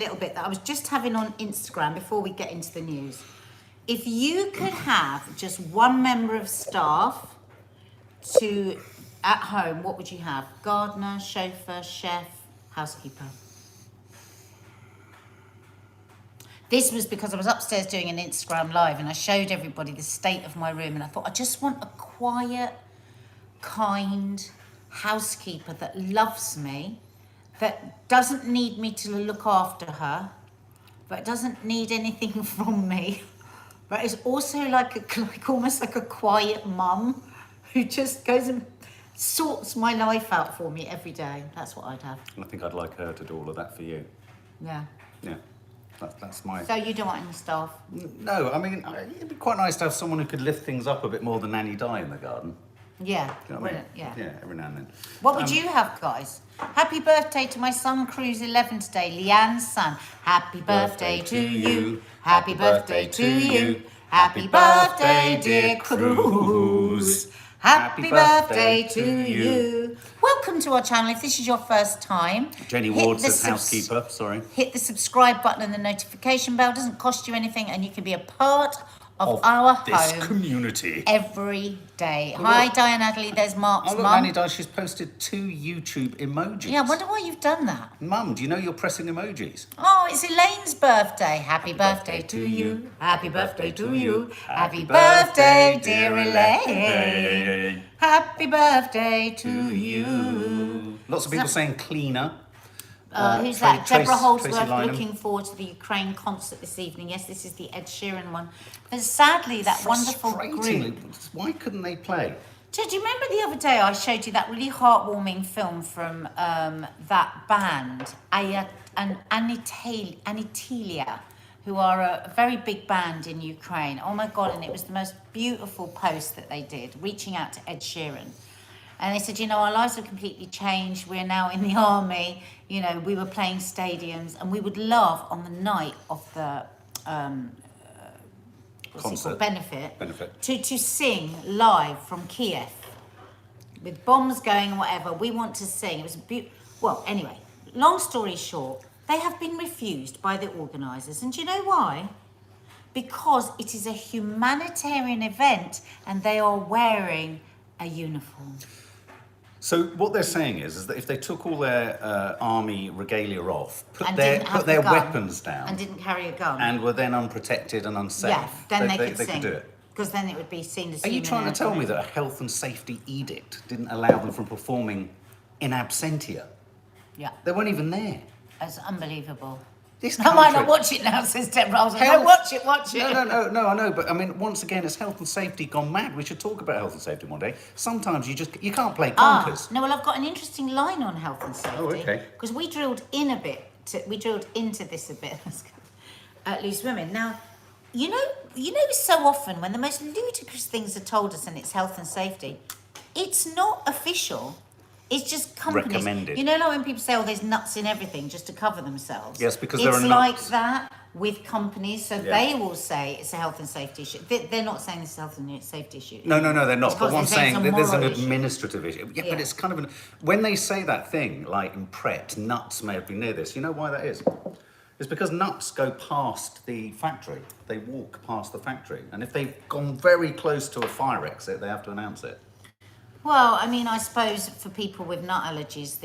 little bit that I was just having on Instagram before we get into the news. If you could have just one member of staff at home, what would you have? Gardener, chauffeur, chef, housekeeper? This was because I was upstairs doing an Instagram live and I showed everybody the state of my room, and I thought I just want a quiet, kind housekeeper that loves me, that doesn't need me to look after her, but doesn't need anything from me, but is also almost like a quiet mum who just goes and sorts my life out for me every day. That's what I'd have. I think I'd like her to do all of that for you. Yeah. Yeah. That's my... So you don't want any staff? No, I mean, it'd be quite nice to have someone who could lift things up a bit more than Nanny Di in the garden. Yeah, Do you know what I mean? yeah. Yeah, every now and then. What would you have, guys? Happy birthday to my son, Cruz 11 today, Leanne's son. Happy birthday to you. Happy birthday to you. Happy birthday, dear Cruz. Happy birthday to you. Welcome to our channel. If this is your first time, Jenny Ward says housekeeper, sorry. Hit the subscribe button and the notification bell. It doesn't cost you anything, and you can be a part of our this home community every day. Hi, Diane Adderley. There's Mark's look, mum. Nanny Di, she's posted 2 YouTube emojis. Yeah, I wonder why you've done that. Mum, do you know you're pressing emojis? Oh, it's Elaine's birthday. Happy birthday to you. Happy birthday to you. Happy birthday, dear Elaine. Happy birthday to you. Lots of people saying cleaner. Who's that? Deborah Holdsworth Lynham. looking forward to the Ukraine concert this evening. Yes, this is the Ed Sheeran one. But sadly, that wonderful group. Why couldn't they play? Do you remember the other day I showed you that really heartwarming film from that band, Anitelia, who are a very big band in Ukraine? Oh my God, and it was the most beautiful post that they did, reaching out to Ed Sheeran. And they said, you know, our lives have completely changed. We're now in the army. You know, we were playing stadiums, and we would love on the night of the benefit to sing live from Kiev with bombs going and whatever. We want to sing. It was well, anyway, long story short, they have been refused by the organisers. And do you know why? Because it is a humanitarian event and they are wearing a uniform. So what they're saying is that if they took all their army regalia off, put their weapons down, and didn't carry a gun, and were then unprotected and unsafe, yeah, then they could do it. Because then it would be seen as. Are you trying to tell me that a health and safety edict didn't allow them from performing in absentia? Yeah, they weren't even there. That's unbelievable. I might not watch it now, says Deborah. I was like, no, watch it. No, I know, but I mean, once again, it's health and safety gone mad. We should talk about health and safety one day. Sometimes you can't play conkers. No, well, I've got an interesting line on health and safety. Oh, okay. Because we drilled into this a bit at Loose Women. Now, you know, so often when the most ludicrous things are told us and it's health and safety, it's not official. It's just companies. Recommended. You know, like when people say, "Oh, there's nuts in everything," just to cover themselves. Yes, because there are nuts. It's like that with companies, so they will say it's a health and safety issue. They're not saying it's a health and safety issue. No, they're not. But I'm saying that there's an issue. administrative issue. Yeah, but it's kind of when they say that thing, like in Pret, nuts may have been near this. You know why that is? It's because nuts go past the factory. They walk past the factory, and if they've gone very close to a fire exit, they have to announce it. Well, I mean, I suppose for people with nut allergies,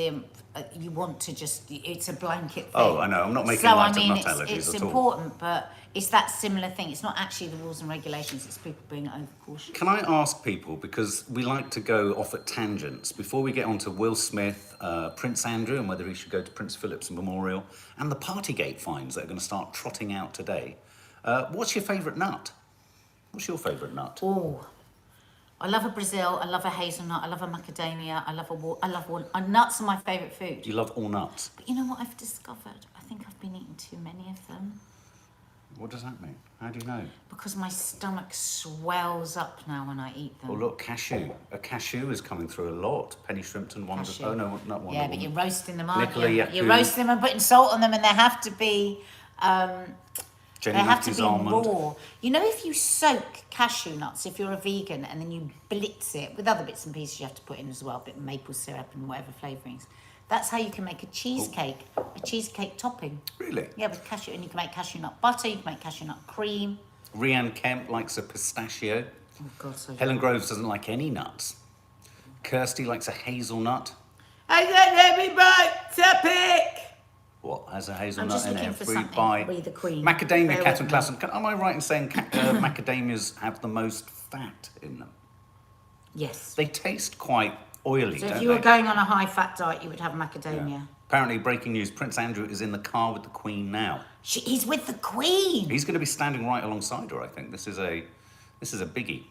you want to it's a blanket thing. Oh, I know. I'm not making light of nut allergies at all. It's important, but it's that similar thing. It's not actually the rules and regulations. It's people being overcautious. Can I ask people, because we like to go off at tangents, before we get on to Will Smith, Prince Andrew, and whether he should go to Prince Philip's Memorial, and the Partygate fines that are going to start trotting out today, what's your favourite nut? What's your favourite nut? Oh, I love a Brazil, I love a hazelnut, I love a macadamia, I love nuts are my favourite food. You love all nuts? But you know what I've discovered? I think I've been eating too many of them. What does that mean? How do you know? Because my stomach swells up now when I eat them. Oh look, cashew. A cashew is coming through a lot. Penny Shrimpton, Wonder... Cashew. Oh no, not Wonder Yeah, but you're roasting them, aren't Nicola you? Yaku. You're roasting them and putting salt on them, and they have to be... Jenny they have to Matthews be almond. raw. You know, if you soak cashew nuts, if you're a vegan, and then you blitz it with other bits and pieces you have to put in as well, a bit of maple syrup and whatever flavourings, That's how you can make a cheesecake topping. Really? Yeah, with cashew, and you can make cashew nut butter, you can make cashew nut cream. Rhiann Kemp likes a pistachio. Oh God, so Helen Groves doesn't like any nuts. Kirsty likes a hazelnut. I got everybody topic. What has a I'm hazelnut just in looking it? for Fruit something. pie. Be the queen. Macadamia, Bear Catherine with me. Klassen. Am I right in saying macadamias have the most fat in them? Yes. They taste quite oily, So don't if you were they? going on a high fat diet, you would have macadamia. Yeah. Apparently, breaking news: Prince Andrew is in the car with the Queen now. He's with the queen. He's going to be standing right alongside her. I think this is a biggie.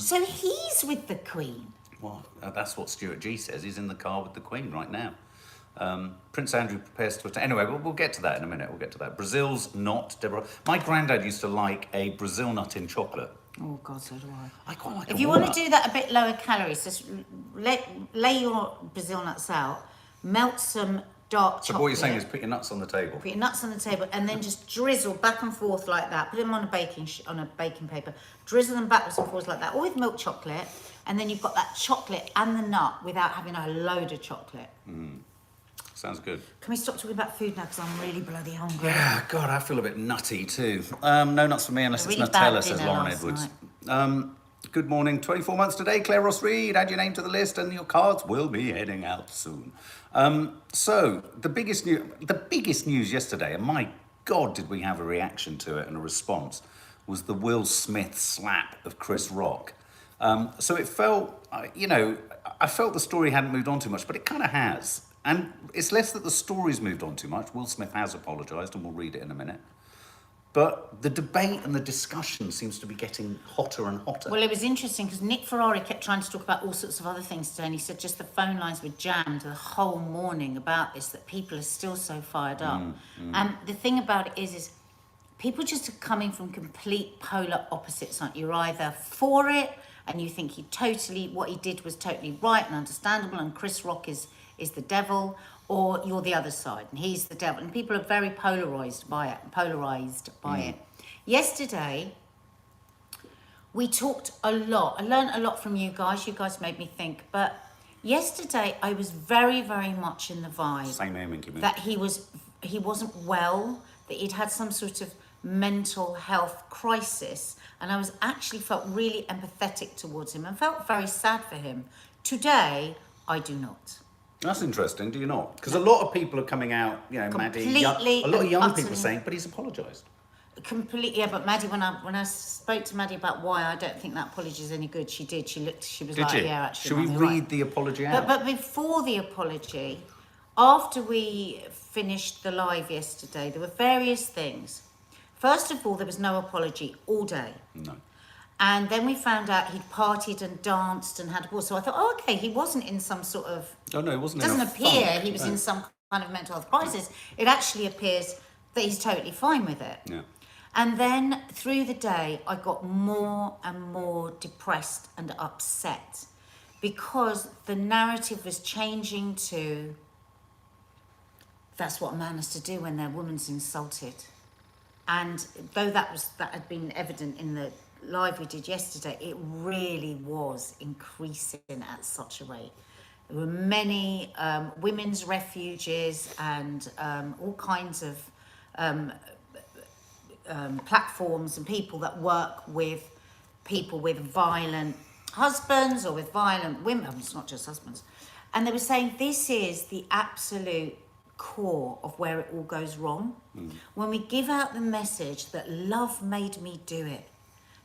So he's with the queen. Well, that's what Stuart G says. He's in the car with the Queen right now. Prince Andrew prepares to attend. Anyway, we'll get to that in a minute. We'll get to that. Brazil's not, Deborah. My granddad used to like a Brazil nut in chocolate. Oh God, so do I. I quite like. If you want to do that a bit lower calories, just lay your Brazil nuts out, melt some dark So chocolate. what you're saying is put your nuts on the table. Put your nuts on the table and then just drizzle back and forth like that. Put them on a baking paper. Drizzle them backwards and forwards like that, or with milk chocolate. And then you've got that chocolate and the nut without having a load of chocolate. Sounds good. Can we stop talking about food now? Because I'm really bloody hungry. Yeah, God, I feel a bit nutty too. No nuts for me unless Really it's bad Nutella, says dinner Lauren last Edwards. Good morning. 24 months today, Claire Ross Reed. Add your name to the list and your cards will be heading out soon. So the biggest news yesterday, and my God, did we have a reaction to it and a response, was the Will Smith slap of Chris Rock. So it felt, I felt the story hadn't moved on too much, but it kind of has. And it's less that the story's moved on too much. Will Smith has apologised, and we'll read it in a minute. But the debate and the discussion seems to be getting hotter and hotter. Well, it was interesting because Nick Ferrari kept trying to talk about all sorts of other things today, and he said just the phone lines were jammed the whole morning about this, that people are still so fired up. And the thing about it is people just are coming from complete polar opposites, aren't you? You're either for it and you think what he did was totally right and understandable, and Chris Rock is the devil, or you're the other side and he's the devil, and people are very polarized by it. Yesterday we talked a lot. I learned a lot from you guys made me think, but yesterday I was very, very much in the vibe Same here, Minky Moon. that he wasn't well, that he'd had some sort of mental health crisis, and I was actually felt really empathetic towards him and felt very sad for him. Today I do not. That's interesting, do you not? Because a lot of people are coming out, Maddie, a lot of young people are saying, but he's apologised. Completely, yeah. But Maddie, when I spoke to Maddie about why I don't think that apology is any good, she did. She was Did like, you? yeah, actually. Should we Mum, read you're right. the apology out? But before the apology, after we finished the live yesterday, there were various things. First of all, there was no apology all day. No. And then we found out he'd partied and danced and had a ball. So I thought, oh, okay, he wasn't in some sort of... Oh, no, it wasn't. Doesn't in a appear funk. he was No. in some kind of mental health crisis. It actually appears that he's totally fine with it. Yeah. And then through the day, I got more and more depressed and upset because the narrative was changing to, that's what a man has to do when their woman's insulted. And though that had been evident in the live we did yesterday, it really was increasing at such a rate. There were many women's refuges and all kinds of platforms and people that work with people with violent husbands or with violent women. It's not just husbands. And they were saying this is the absolute core of where it all goes wrong. When we give out the message that love made me do it,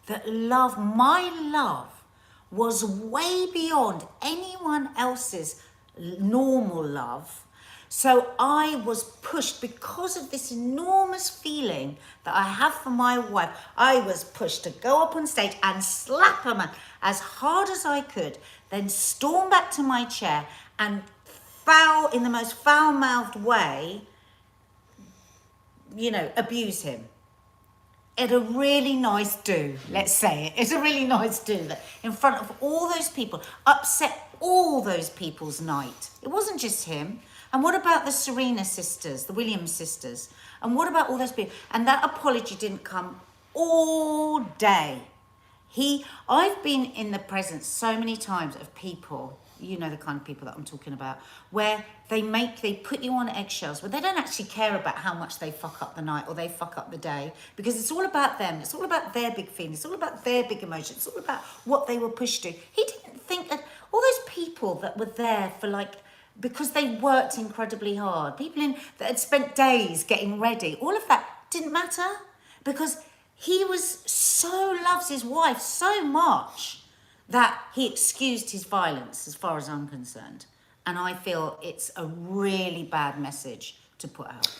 that my love was way beyond anyone else's normal love. So I was pushed because of this enormous feeling that I have for my wife. I was pushed to go up on stage and slap a man as hard as I could, then storm back to my chair and in the most foul-mouthed way, abuse him. At a really nice do, let's say it. It's a really nice do that in front of all those people, upset all those people's night. It wasn't just him. And what about the Serena sisters, the Williams sisters? And what about all those people? And that apology didn't come all day. I've been in the presence so many times of people, you know the kind of people that I'm talking about, where they put you on eggshells, where they don't actually care about how much they fuck up the night or they fuck up the day, because it's all about them. It's all about their big feelings. It's all about their big emotions. It's all about what they were pushed to. He didn't think that all those people that were there for because they worked incredibly hard, that had spent days getting ready, all of that didn't matter, because he loves his wife so much that he excused his violence, as far as I'm concerned. And I feel it's a really bad message to put out.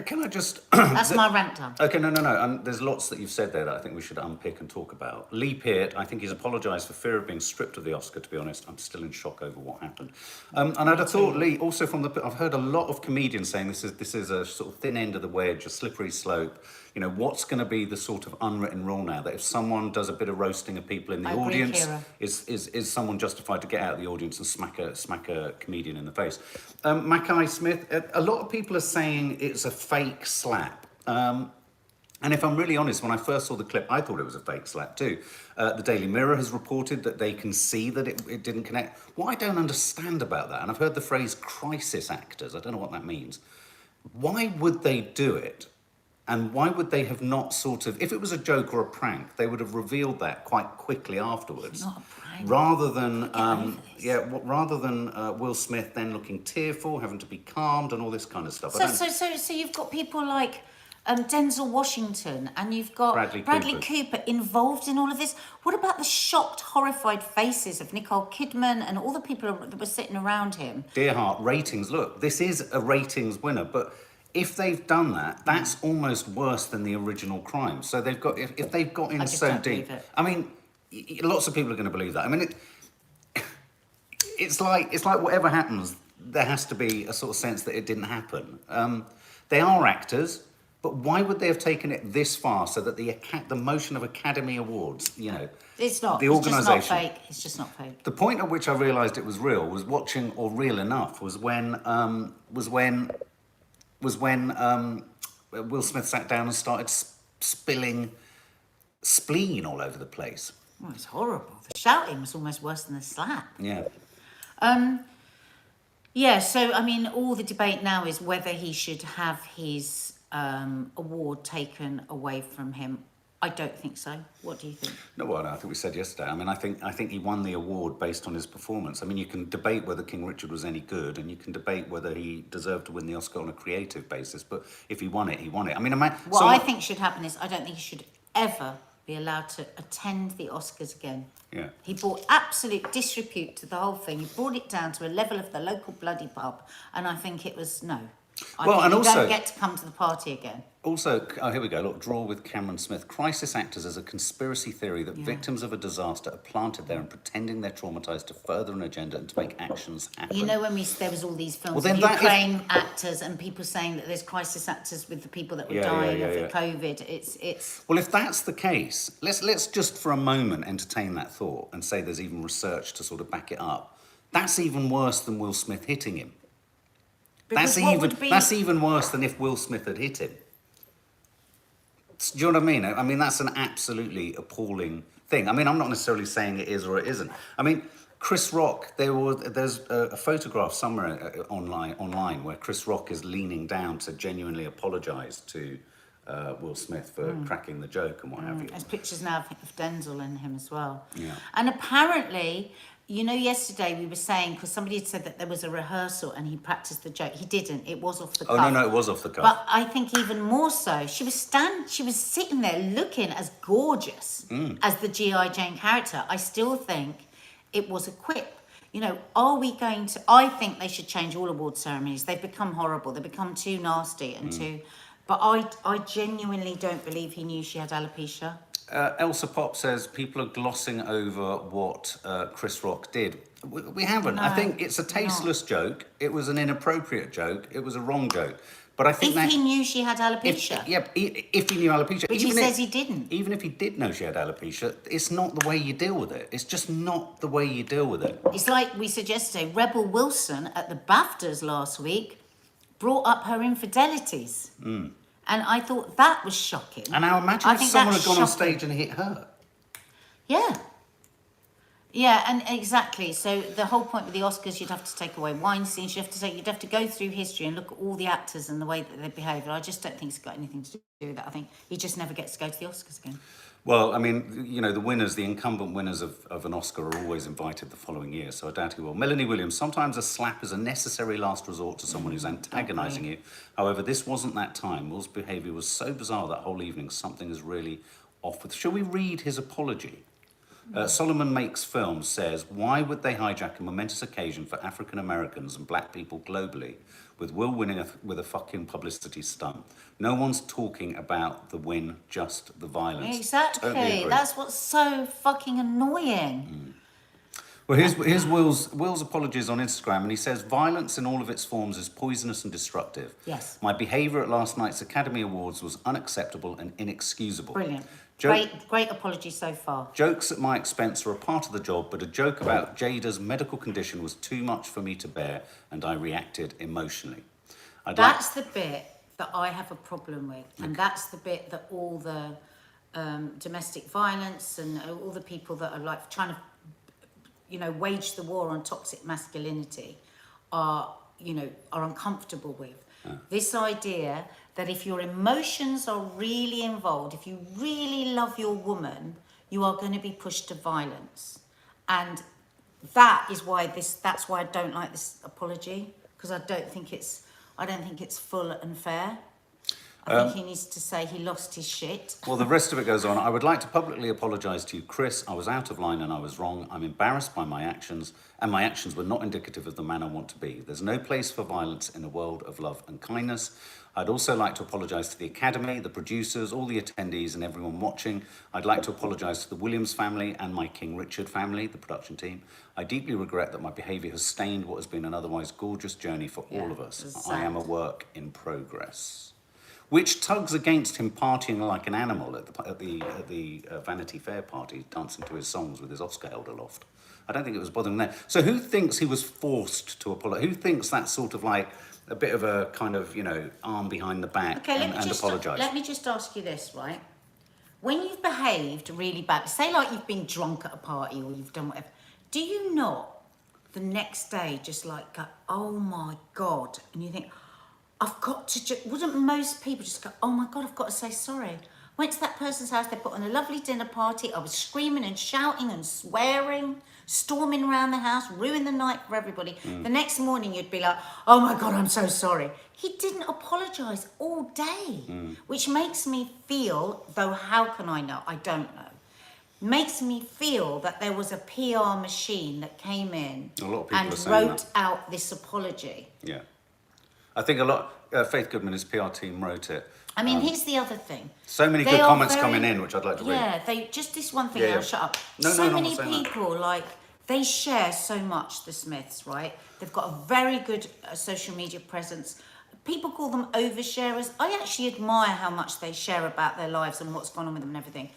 Can I just... That's my rant done. Okay, no. There's lots that you've said there that I think we should unpick and talk about. Lee Peart, I think he's apologised for fear of being stripped of the Oscar, to be honest. I'm still in shock over what happened. And I'd have thought, Lee, also I've heard a lot of comedians saying this is a sort of thin end of the wedge, a slippery slope. You know, what's going to be the sort of unwritten rule now that if someone does a bit of roasting of people in the audience, is someone justified to get out of the audience and smack a comedian in the face? Mackay Smith, a lot of people are saying it's a fake slap. And if I'm really honest, when I first saw the clip, I thought it was a fake slap too. The Daily Mirror has reported that they can see that it didn't connect. What I don't understand about that, and I've heard the phrase crisis actors, I don't know what that means. Why would they do it? And why would they have not if it was a joke or a prank, they would have revealed that quite quickly afterwards. It's not a prank. Rather than Will Smith then looking tearful, having to be calmed and all this kind of stuff. So you've got people like Denzel Washington, and you've got Bradley Cooper involved in all of this. What about the shocked, horrified faces of Nicole Kidman and all the people that were sitting around him? Dear heart, ratings. Look, this is a ratings winner, but if they've done that, that's almost worse than the original crime. So they've got if they've got in so deep. I mean, lots of people are going to believe that. I mean, it's like whatever happens, there has to be a sort of sense that it didn't happen. They are actors, but why would they have taken it this far so that the motion of Academy Awards, you know, it's not the organisation. It's just not fake. The point at which I realised it was real was watching, or real enough, was when Will Smith sat down and started spilling spleen all over the place. Oh, it's horrible. The shouting was almost worse than the slap. Yeah. Yeah, so, I mean, all the debate now is whether he should have his award taken away from him. I don't think so. What do you think? No, well, I think we said yesterday. I mean, I think he won the award based on his performance. I mean, you can debate whether King Richard was any good, and you can debate whether he deserved to win the Oscar on a creative basis. But if he won it, he won it. I mean, what I think should happen is I don't think he should ever be allowed to attend the Oscars again. Yeah. He brought absolute disrepute to the whole thing. He brought it down to a level of the local bloody pub, and I think it was no. I think you don't get to come to the party again. Also, here we go. Look, draw with Cameron Smith. Crisis actors as a conspiracy theory that victims of a disaster are planted there and pretending they're traumatised to further an agenda and to make actions happen. You know, when there was all these films of Ukraine actors and people saying that there's crisis actors with the people that were dying of COVID. It's. Well, if that's the case, let's just for a moment entertain that thought and say there's even research to sort of back it up. That's even worse than Will Smith hitting him. That's even worse than if Will Smith had hit him. Do you know what I mean? I mean, that's an absolutely appalling thing. I mean, I'm not necessarily saying it is or it isn't. I mean, Chris Rock, there's a photograph somewhere online where Chris Rock is leaning down to genuinely apologise to Will Smith for cracking the joke and what have you. There's pictures now of Denzel in him as well. Yeah. And apparently, you know, yesterday we were saying, because somebody had said that there was a rehearsal and he practiced the joke. He didn't. It was off the cuff. Oh, no, it was off the cuff. But I think even more so, she was sitting there looking as gorgeous as the G.I. Jane character. I still think it was a quip. You know, I think they should change all award ceremonies. They've become horrible. They've become too nasty and too... But I genuinely don't believe he knew she had alopecia. Elsa Pop says people are glossing over what Chris Rock did. We haven't. No, I think it's a tasteless joke. It was an inappropriate joke. It was a wrong joke. But I think if he knew she had alopecia. If he knew alopecia. Which he says he didn't. Even if he did know she had alopecia, it's not the way you deal with it. It's just not the way you deal with it. It's like we said yesterday, Rebel Wilson at the BAFTAs last week brought up her infidelities. And I thought that was shocking. And now imagine if someone had gone on stage and hit her. Yeah. Yeah, and exactly. So the whole point with the Oscars, you'd have to take away wine scenes. You'd have to go through history and look at all the actors and the way that they behave. And I just don't think it's got anything to do with that. I think he just never gets to go to the Oscars again. Well, I mean, you know, the incumbent winners of an Oscar are always invited the following year, so I doubt he will. Melanie Williams, sometimes a slap is a necessary last resort to someone who's antagonising you. However, this wasn't that time. Will's behaviour was so bizarre that whole evening, something is really off with. Shall we read his apology? Solomon Makes Films says, why would they hijack a momentous occasion for African Americans and black people globally with Will winning with a fucking publicity stunt? No one's talking about the win, just the violence. Exactly. Totally agree. That's what's so fucking annoying. Well, here's Will's apologies on Instagram, and he says, violence in all of its forms is poisonous and destructive. Yes. My behaviour at last night's Academy Awards was unacceptable and inexcusable. Brilliant. Joke- Great apology so far. Jokes at my expense are a part of the job, but a joke about Jada's medical condition was too much for me to bear, and I reacted emotionally. That's the bit that I have a problem with, and that's the bit that all the domestic violence and all the people that are like trying to, you know, wage the war on toxic masculinity are uncomfortable with. This idea that if your emotions are really involved, if you really love your woman, you are going to be pushed to violence. And that's why I don't like this apology, because I don't think it's full and fair. I think he needs to say he lost his shit. Well, the rest of it goes on. I would like to publicly apologise to you, Chris. I was out of line and I was wrong. I'm embarrassed by my actions, and my actions were not indicative of the man I want to be. There's no place for violence in a world of love and kindness. I'd also like to apologise to the Academy, the producers, all the attendees and everyone watching. I'd like to apologise to the Williams family and my King Richard family, the production team. I deeply regret that my behaviour has stained what has been an otherwise gorgeous journey for all of us. Exactly. I am a work in progress. Which tugs against him partying like an animal at the Vanity Fair party, dancing to his songs with his Oscar held aloft. I don't think it was bothering there. So who thinks he was forced to apologise? Who thinks that's sort of like a bit of a kind of, you know, arm behind the back and apologise? Let me just ask you this, right? When you've behaved really badly, say like you've been drunk at a party or you've done whatever, do you not the next day just like go, oh my God, and you think, I've got to wouldn't most people just go, oh my God, I've got to say sorry. Went to that person's house, they put on a lovely dinner party, I was screaming and shouting and swearing, storming around the house, ruined the night for everybody. The next morning you'd be like, oh my God, I'm so sorry. He didn't apologise all day, which makes me feel, though how can I know? I don't know. Makes me feel that there was a PR machine that came in A lot of people and are saying wrote out this apology. Yeah. I think a lot, Faith Goodman, his PR team, wrote it. I mean, here's the other thing. So many They good are comments very- coming in, which I'd like to read. Yeah, just this one thing, Yeah, yeah. I'll shut up. No, So I'm not many saying that. people, like, they share so much, the Smiths, right? They've got a very good social media presence. People call them oversharers. I actually admire how much they share about their lives and what's gone on with them and everything.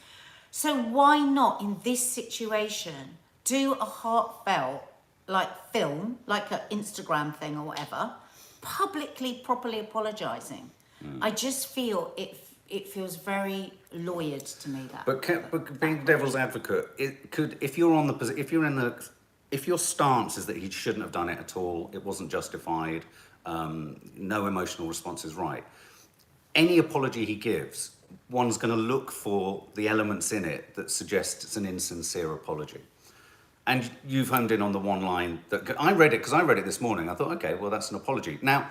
So why not, in this situation, do a heartfelt, like, film, like an Instagram thing or whatever, publicly, properly apologising? I just feel it feels very lawyered to me, that. But being devil's advocate, it could, if your stance is that he shouldn't have done it at all, it wasn't justified, no emotional response is right. Any apology he gives, one's going to look for the elements in it that suggest it's an insincere apology. And you've honed in on the one line that I read it because I read it this morning. I thought, okay, well, that's an apology. Now,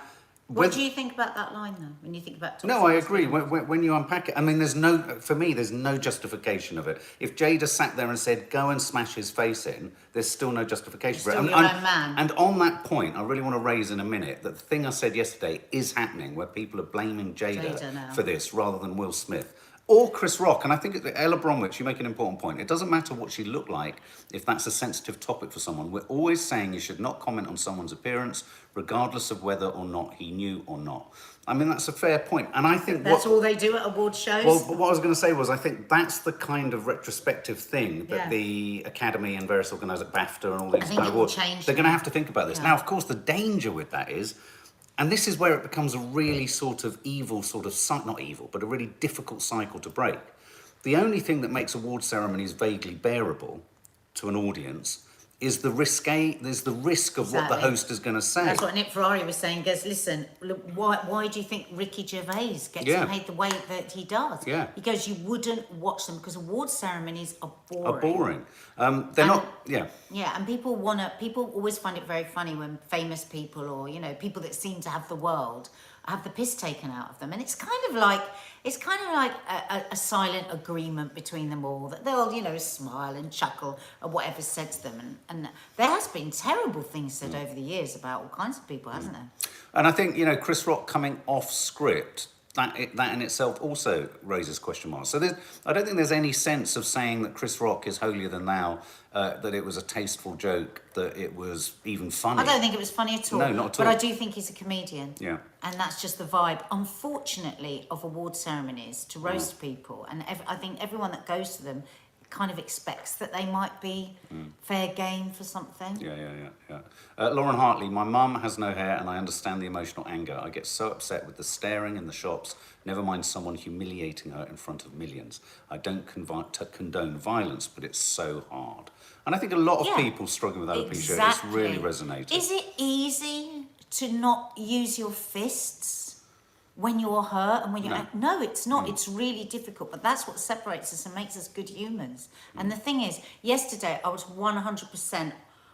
What do you think about that line, though, when you think about... No, I agree. When you unpack it, I mean, there's no justification of it. If Jada sat there and said, go and smash his face in, there's still no justification for it. Still your own man. And on that point, I really want to raise in a minute that the thing I said yesterday is happening, where people are blaming Jada now. for this rather than Will Smith. Or Chris Rock, and I think Ella Bromwich, you make an important point. It doesn't matter what she looked like if that's a sensitive topic for someone. We're always saying you should not comment on someone's appearance, regardless of whether or not he knew or not. I mean, that's a fair point. And I think That's all they do at award shows? Well, but what I was going to say was I think that's the kind of retrospective thing that the Academy and various organisations, BAFTA and all these kind of awards, they're going to have to think about this. Yeah. Now, of course, the danger with that is, and this is where it becomes a really sort of evil not evil, but a really difficult cycle to break. The only thing that makes award ceremonies vaguely bearable to an audience is the risk of what the Exactly. host is going to say. That's what Nick Ferrari was saying. Goes, listen, look, why do you think Ricky Gervais gets Yeah. paid the way that he does? Yeah. He goes, you wouldn't watch them because award ceremonies are boring. Are boring. They're not. Yeah. Yeah, and people always find it very funny when famous people or, you know, people that seem to have the world have the piss taken out of them. And it's kind of like a silent agreement between them all that they'll, you know, smile and chuckle at whatever's said to them. And there has been terrible things said over the years about all kinds of people, hasn't there? And I think, you know, Chris Rock coming off script, that in itself also raises question marks. So I don't think there's any sense of saying that Chris Rock is holier than thou, that it was a tasteful joke, that it was even funny. I don't think it was funny at all. No, not at all. But I do think he's a comedian. Yeah. And that's just the vibe, unfortunately, of award ceremonies to roast people. And I think everyone that goes to them kind of expects that they might be fair game for something. Yeah. Lauren Hartley, my mum has no hair and I understand the emotional anger. I get so upset with the staring in the shops, never mind someone humiliating her in front of millions. I don't condone violence, but it's so hard. And I think a lot of people struggling with alopecia, it's really resonated. Is it easy to not use your fists when you're hurt and when you're... No, it's not. It's really difficult, but that's what separates us and makes us good humans. And the thing is, yesterday I was 100%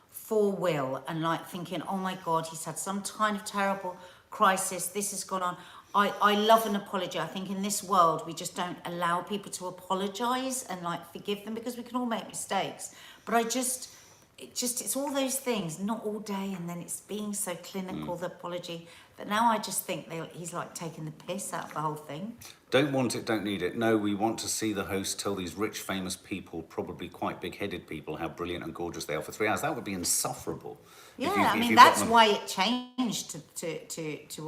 for Will and like thinking, oh my God, he's had some kind of terrible crisis. This has gone on. I love an apology. I think in this world, we just don't allow people to apologise and like forgive them because we can all make mistakes. But it's all those things, not all day, and then it's being so clinical, the apology. But now I just think he's like taking the piss out of the whole thing. Don't want it, don't need it. No, we want to see the host tell these rich, famous people, probably quite big-headed people, how brilliant and gorgeous they are for 3 hours. That would be insufferable. Yeah, I mean, that's why it changed to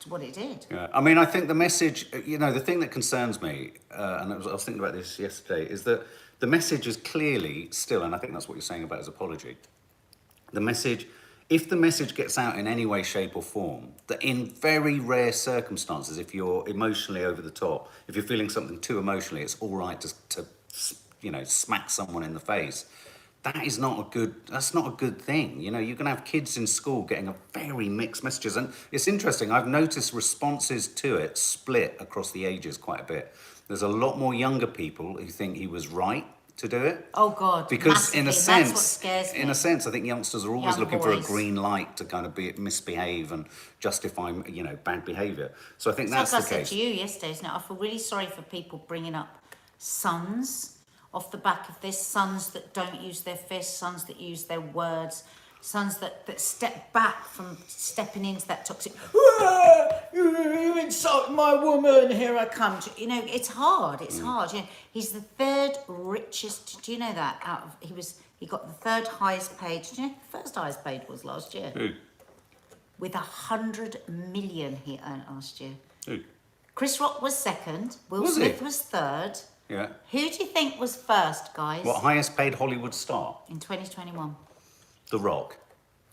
what it did. Yeah, I mean, I think the message, you know, the thing that concerns me, and I was thinking about this yesterday, is that the message is clearly still, and I think that's what you're saying about his apology, the message... If the message gets out in any way, shape or form, that in very rare circumstances, if you're emotionally over the top, if you're feeling something too emotionally, it's all right to you know, smack someone in the face. That's not a good thing. You know, you're going to have kids in school getting a very mixed messages. And it's interesting, I've noticed responses to it split across the ages quite a bit. There's a lot more younger people who think he was right to do it. Oh God! Because in a sense, that's what scares me. In a sense, I think youngsters are always looking for a boys. green light to kind of misbehave and justify, you know, bad behaviour. So I think that's the case. Like I said to you yesterday, isn't it? I feel really sorry for people bringing up sons off the back of this, sons that don't use their fists, sons that use their words, sons that step back from stepping into that toxic, you insult my woman, here I come. You know, it's hard, it's hard. You know, he's the third richest, do you know that? He got the third highest paid, do you know the first highest paid was last year? Who? With 100 million he earned last year. Who? Chris Rock was second, Will Was Smith he? was third. Yeah. Who do you think was first, guys? What, highest paid Hollywood star? In 2021. The Rock.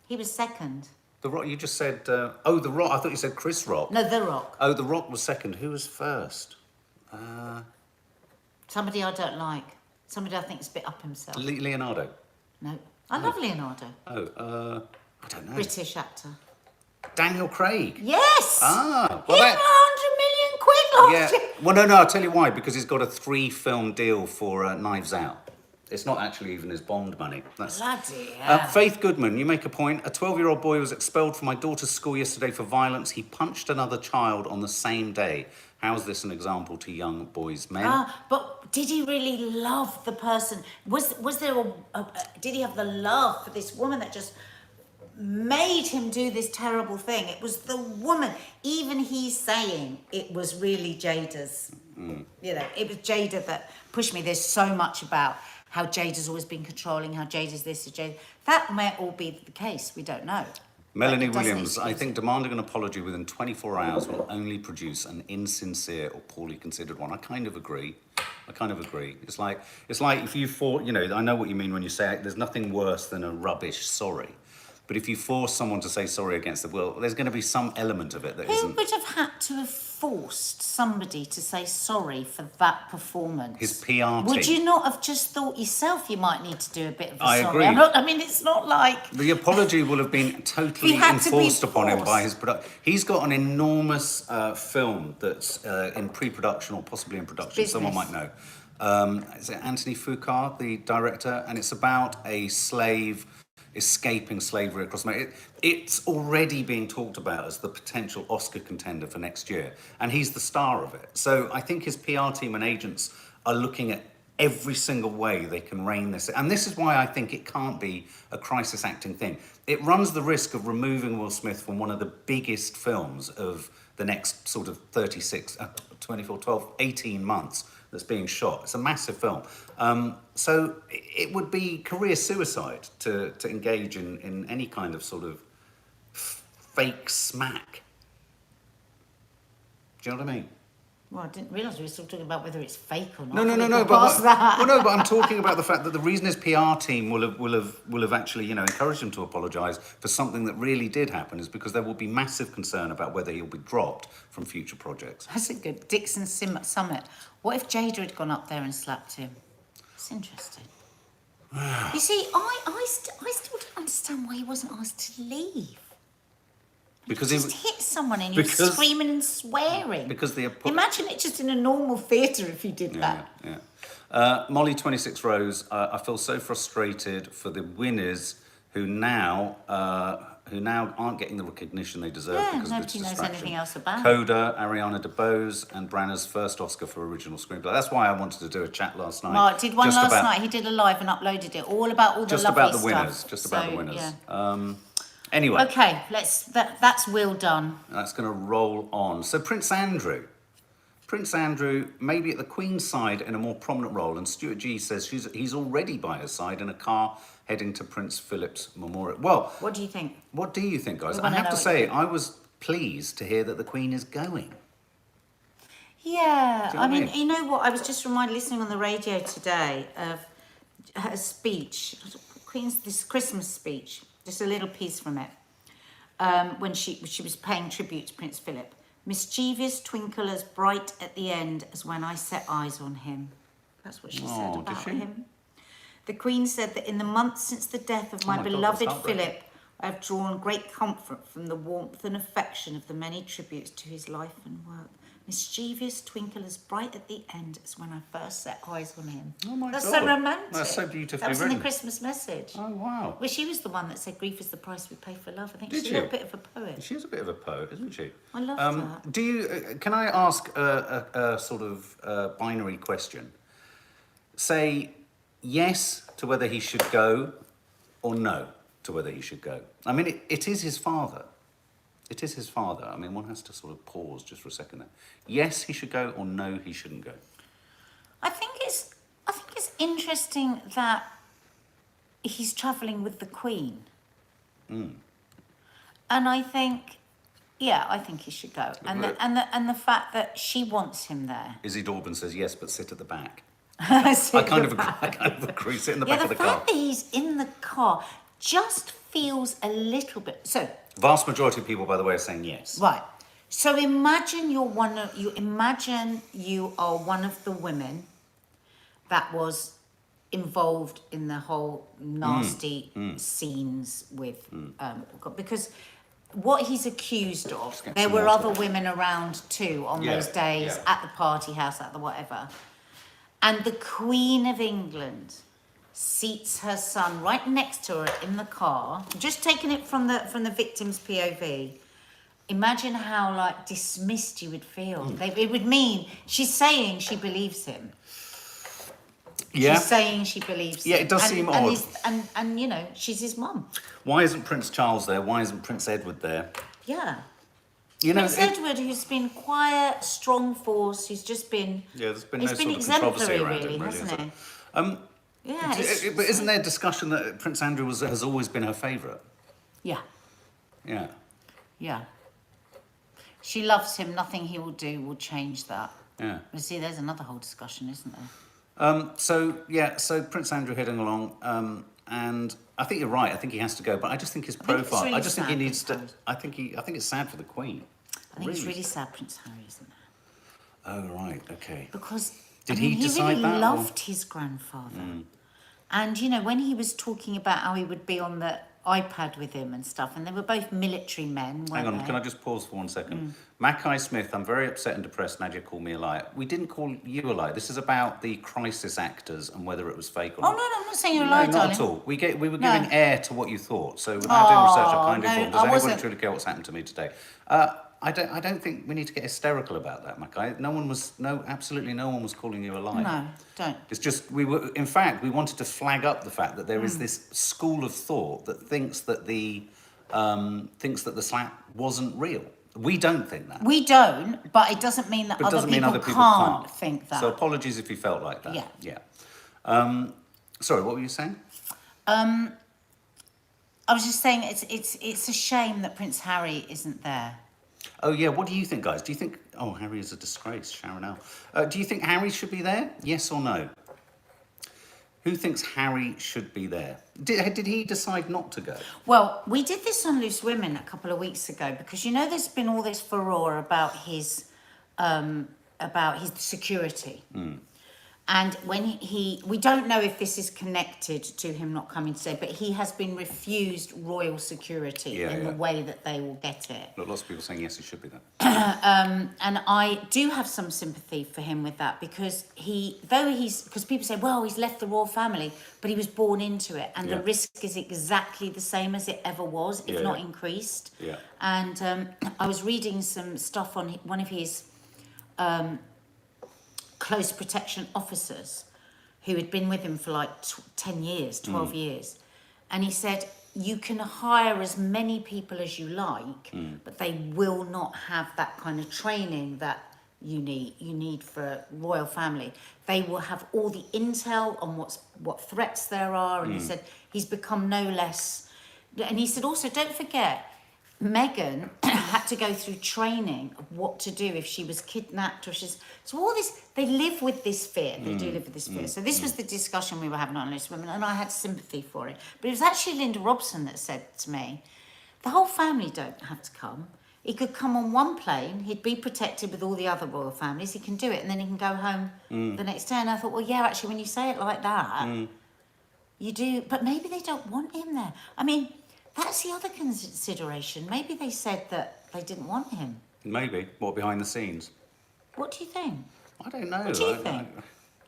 He was second. The Rock, you just said, The Rock, I thought you said Chris Rock. No, The Rock. Oh, The Rock was second. Who was first? Somebody I don't like. Somebody I think is a bit up himself. Leonardo. No. I love Leonardo. Oh, I don't know. British actor. Daniel Craig. Yes! Ah, He well had 100 million quid last year. Well, no, I'll tell you why. Because he's got a 3-film deal for Knives Out. It's not actually even his Bond money. That's... Bloody hell. Faith Goodman, you make a point. A 12-year-old boy was expelled from my daughter's school yesterday for violence. He punched another child on the same day. How is this an example to young boys' men? But did he really love the person? Was there did he have the love for this woman that just made him do this terrible thing? It was the woman. Even he's saying it was really Jada's. You know, it was Jada that pushed me. There's so much about how Jada's always been controlling, how Jada's this, or Jada. That may all be the case. We don't know. Melanie Williams, I think demanding an apology within 24 hours will only produce an insincere or poorly considered one. I kind of agree. It's like if you thought, you know, I know what you mean when you say there's nothing worse than a rubbish sorry. But if you force someone to say sorry against their will, there's going to be some element of it that Who isn't. would have had to have forced somebody to say sorry for that performance? His PR Would team. you not have just thought yourself you might need to do a bit of a I sorry? agree. I mean, it's not like... The apology will have been totally had to be enforced upon him by forced. his production. He's got an enormous film that's in pre-production or possibly in production. Someone might know. Is it Anthony Fuqua, the director? And it's about a slave escaping slavery across America. It's already being talked about as the potential Oscar contender for next year. And he's the star of it. So I think his PR team and agents are looking at every single way they can rein this. And this is why I think it can't be a crisis acting thing. It runs the risk of removing Will Smith from one of the biggest films of the next sort of 24, 12, 18 months that's being shot. It's a massive film. So it would be career suicide to engage in any kind of sort of fake smack. Do you know what I mean? Well, I didn't realise we were still talking about whether it's fake or not. No. Past that. Well, no, but I'm talking about the fact that the reason his PR team will have actually, you know, encouraged him to apologise for something that really did happen is because there will be massive concern about whether he'll be dropped from future projects. That's a good Dixon Summit. What if Jada had gone up there and slapped him? It's interesting. You see, I still don't understand why he wasn't asked to leave. Because He just hit someone and he was screaming and swearing. Because Imagine it just in a normal theatre if he did that. Yeah. Molly 26 Rose, I feel so frustrated for the winners who now aren't getting the recognition they deserve because of this nobody knows distraction. anything else about it. Coda, Ariana DeBose, and Branna's first Oscar for original screenplay. That's why I wanted to do a chat last night. Mark did one last night. He did a live and uploaded it, all about all the lovely about the stuff. winners. Just about the So, winners. yeah. Anyway. Okay, that's Will done. That's going to roll on. So Prince Andrew maybe at the Queen's side in a more prominent role, and Stuart G says he's already by her side in a car heading to Prince Philip's memorial. Well, What do you think? what do you think, guys? We I wanna have know to what say, you think. I was pleased to hear that the Queen is going. Yeah, Do you know what I mean? you know what? I was just reminded, listening on the radio today, of her speech, this Christmas speech, just a little piece from it, when she was paying tribute to Prince Philip. Mischievous twinkle as bright at the end as when I set eyes on him. That's what she said did about she? him. The Queen said that in the months since the death of my my God, beloved that's heartbreaking. Philip, I have drawn great comfort from the warmth and affection of the many tributes to his life and work. Mischievous twinkle as bright at the end as when I first set eyes on him. Oh my That's God. so romantic. That's so beautifully That was in written. the Christmas message. Oh, wow. Well, she was the one that said grief is the price we pay for love. I think Did she's a you? little bit of a poet. She's a bit of a poet, isn't she? I love that. Do you? Can I ask a sort of binary question? Say yes to whether he should go, or no to whether he should go. I mean, it is his father. It is his father. I mean, one has to sort of pause just for a second there. Yes, he should go, or no, he shouldn't go. I think it's interesting that he's travelling with the Queen. And I think, I think he should go. And the fact that she wants him there. Izzy Dorban says yes, but sit at the back. I I kind of agree. Sit in the back of the the car. fact that he's in the car just feels a little bit... So, Vast majority of people, by the way, are saying yes. right. So imagine you are one of the women that was involved in the whole nasty scenes with because what he's accused of, get there some were water. other women around too on Yeah, those days yeah. at the party house, at the whatever, and the Queen of England seats her son right next to her in the car, just taking it from the victim's POV. Imagine how dismissed you would feel. It would mean she's saying she believes him. Yeah. She's saying she believes him. Yeah, it does seem odd. And you know, she's his mum. Why isn't Prince Charles there? Why isn't Prince Edward there? Yeah. You know, Prince Edward, who's been quiet, strong force, who's just been... there's been he's no been sort of controversy exemplary, around really, him, really, hasn't is he? it? Yeah. But isn't there discussion that Prince Andrew has always been her favourite? Yeah. Yeah. Yeah. She loves him. Nothing he will do will change that. Yeah. You see, there's another whole discussion, isn't there? So Prince Andrew heading along, and I think you're right. I think he has to go, but I just think his think it's profile. really I just think he sad, needs to. Prince I think it's sad for the Queen. I think it's really sad Prince Harry, isn't it? Oh right, okay. Because Did I mean, he decide really that, or- loved his grandfather. And, you know, when he was talking about how he would be on the iPad with him and stuff, and they were both military men, weren't Hang on, they? can I just pause for 1 second? Mackay Smith, I'm very upset and depressed. Nadia called me a liar. We didn't call you a liar. This is about the crisis actors and whether it was fake or Oh, not. no, I'm not saying you're a No, liar, not darling. at all. We were No. giving air to what you thought. So without doing research, I kind of no, thought, I does anybody wasn't- truly care what's happened to me today? I don't think we need to get hysterical about that, Mackay. Absolutely no one was calling you a liar. No, don't. It's just in fact, we wanted to flag up the fact that there is this school of thought that thinks that the slap wasn't real. We don't think that. We don't, but it doesn't mean that But it other doesn't people, mean other people can't think that. So apologies if you felt like that. Yeah. Yeah. Sorry, what were you saying? I was just saying it's a shame that Prince Harry isn't there. Oh yeah, what do you think, guys? Do you think? Oh, Harry is a disgrace, Sharon L. Do you think Harry should be there? Yes or no? Who thinks Harry should be there? Did he decide not to go? Well, we did this on Loose Women a couple of weeks ago because, you know, there's been all this furore about his security. And when we don't know if this is connected to him not coming today, but he has been refused royal security in the way that they will get it. Look, lots of people saying yes, he should be there. And I do have some sympathy for him with that because because people say, well, he's left the royal family, but he was born into it, and the risk is exactly the same as it ever was, if not increased. Yeah. And I was reading some stuff on one of his close protection officers who had been with him for like 10 years, 12 years. And he said, you can hire as many people as you like, but they will not have that kind of training that you need for a royal family. They will have all the intel on what threats there are. And he said, he's become no less. And he said also, don't forget, Meghan had to go through training of what to do if she was kidnapped or so all this, they live with this fear. They do live with this fear. So this was the discussion we were having on Loose Women, and I had sympathy for it. But it was actually Linda Robson that said to me, the whole family don't have to come. He could come on one plane, he'd be protected with all the other royal families, he can do it, and then he can go home the next day. And I thought, well, yeah, actually, when you say it like that, you do, but maybe they don't want him there. I mean, that's the other consideration. Maybe they said that they didn't want him. Maybe. What, behind the scenes? What do you think? I don't know. What do you think?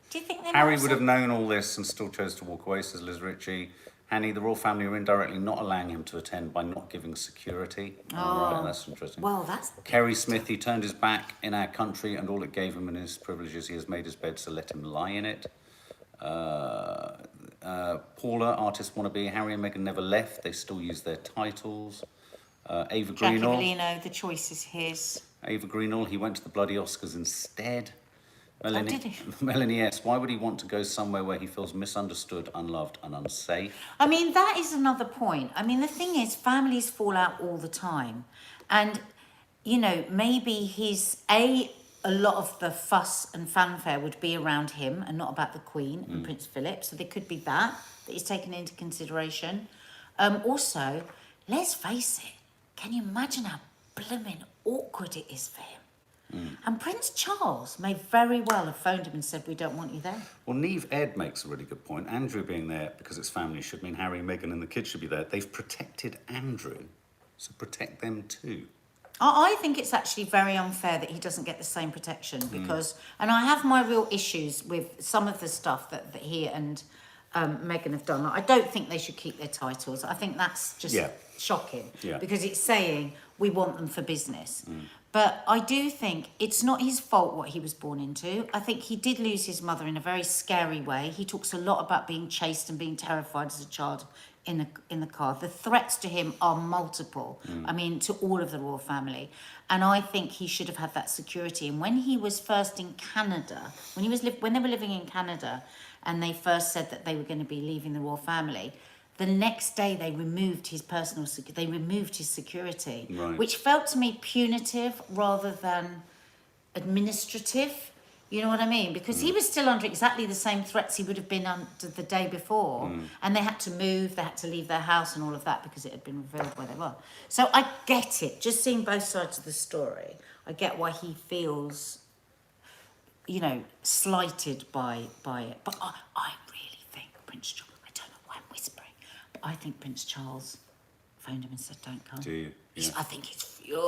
Do you think they Harry might would have known all this and still chose to walk away, says Liz Ritchie. Hanny, the royal family are indirectly not allowing him to attend by not giving security. Oh, right, that's interesting. Well, that's... Kerry Smith, he turned his back in our country and all it gave him in his privileges, he has made his bed, so let him lie in it. Paula, artist wannabe, Harry and Meghan never left, they still use their titles. Ava Jackie Greenall. Bellino, the choice is his. Ava Greenall, he went to the bloody Oscars instead. Melanie, did he? Melanie S., why would he want to go somewhere where he feels misunderstood, unloved and unsafe? I mean, that is another point. I mean, the thing is, families fall out all the time. And, you know, maybe a lot of the fuss and fanfare would be around him and not about the Queen and Prince Philip. So there could be that is taken into consideration. Also, let's face it, can you imagine how blooming awkward it is for him? And Prince Charles may very well have phoned him and said, we don't want you there. Well, Neve Ed makes a really good point. Andrew being there because it's family should mean Harry, Meghan and the kids should be there. They've protected Andrew, so protect them too. I think it's actually very unfair that he doesn't get the same protection because, and I have my real issues with some of the stuff that he and Meghan have done. I don't think they should keep their titles. I think that's just shocking because it's saying we want them for business. But I do think it's not his fault what he was born into. I think he did lose his mother in a very scary way. He talks a lot about being chased and being terrified as a child in the car. The threats to him are multiple. I mean, to all of the royal family. And I think he should have had that security. And when he was first in Canada, when they were living in Canada, and they first said that they were going to be leaving the royal family, the next day they removed his security, which felt to me punitive rather than administrative. You know what I mean? Because he was still under exactly the same threats he would have been under the day before. And they had to move, they had to leave their house and all of that because it had been revealed where they were. So I get it. Just seeing both sides of the story, I get why he feels, you know, slighted by it. But I really think Prince Charles, I don't know why I'm whispering, but I think Prince Charles phoned him and said, don't come. Do you? Yeah. I think he's furious.